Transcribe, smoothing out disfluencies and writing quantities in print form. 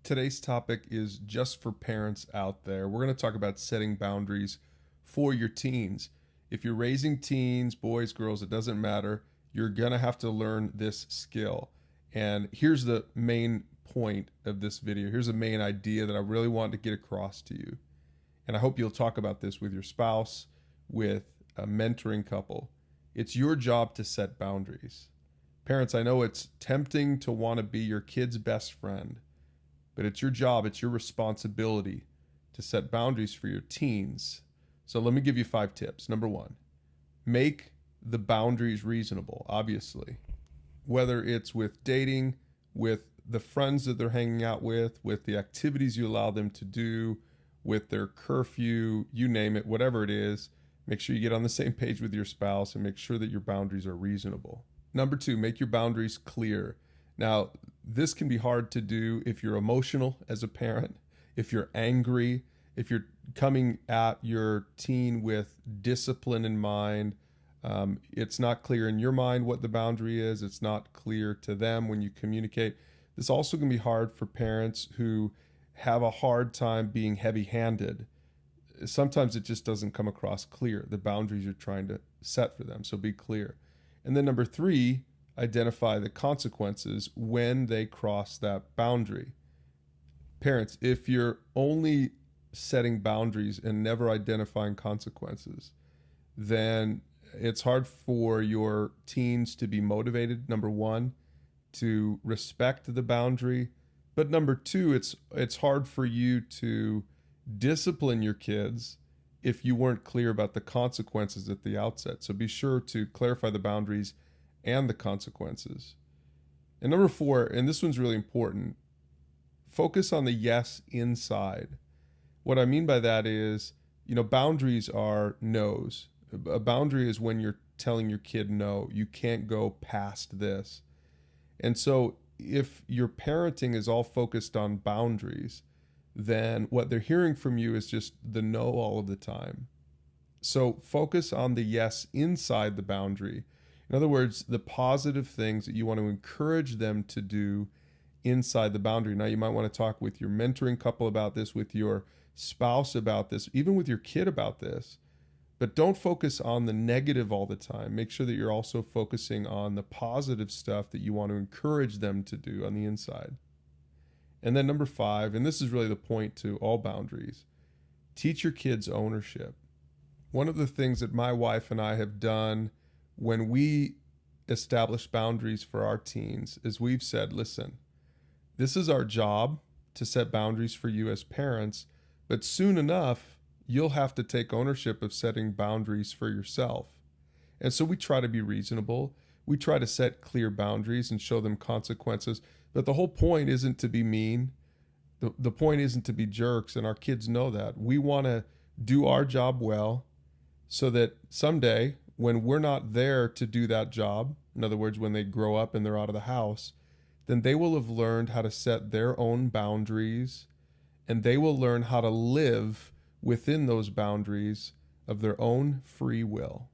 Today's topic is just for parents out there. We're going to talk about setting boundaries for your teens. If you're raising teens, boys, girls, it doesn't matter. You're going to have to learn this skill. And here's the main point of this video. Here's the main idea that I really want to get across to you. And I hope you'll talk about this with your spouse, with a mentoring couple. It's your job to set boundaries. Parents, I know it's tempting to want to be your kid's best friend, but it's your job, it's your responsibility to set boundaries for your teens. So let me give you 5 tips. Number 1, make the boundaries reasonable, obviously. Whether it's with dating, with the friends that they're hanging out with the activities you allow them to do, with their curfew, you name it, whatever it is, make sure you get on the same page with your spouse and make sure that your boundaries are reasonable. Number 2, make your boundaries clear. Now, this can be hard to do if you're emotional as a parent, if you're angry, if you're coming at your teen with discipline in mind. It's not clear in your mind what the boundary is. It's not clear to them when you communicate. This also can be hard for parents who have a hard time being heavy-handed. Sometimes it just doesn't come across clear, the boundaries you're trying to set for them. So be clear. And then number 3, identify the consequences when they cross that boundary. Parents, if you're only setting boundaries and never identifying consequences, then it's hard for your teens to be motivated, number 1, to respect the boundary. But number 2, it's hard for you to discipline your kids if you weren't clear about the consequences at the outset. So be sure to clarify the boundaries and the consequences. And number 4, and this one's really important, focus on the yes inside. What I mean by that is, boundaries are no's. A boundary is when you're telling your kid, no, you can't go past this. And so if your parenting is all focused on boundaries, then what they're hearing from you is just the no all of the time. So focus on the yes inside the boundary. In other words, the positive things that you want to encourage them to do inside the boundary. Now, you might want to talk with your mentoring couple about this, with your spouse about this, even with your kid about this. But don't focus on the negative all the time. Make sure that you're also focusing on the positive stuff that you want to encourage them to do on the inside. And then number 5, and this is really the point to all boundaries, teach your kids ownership. One of the things that my wife and I have done when we establish boundaries for our teens is we've said, listen, this is our job to set boundaries for you as parents, but soon enough, you'll have to take ownership of setting boundaries for yourself. And so we try to be reasonable. We try to set clear boundaries and show them consequences. But the whole point isn't to be mean. The point isn't to be jerks, and our kids know that. We want to do our job well so that someday when we're not there to do that job, in other words, when they grow up and they're out of the house, then they will have learned how to set their own boundaries, and they will learn how to live within those boundaries of their own free will.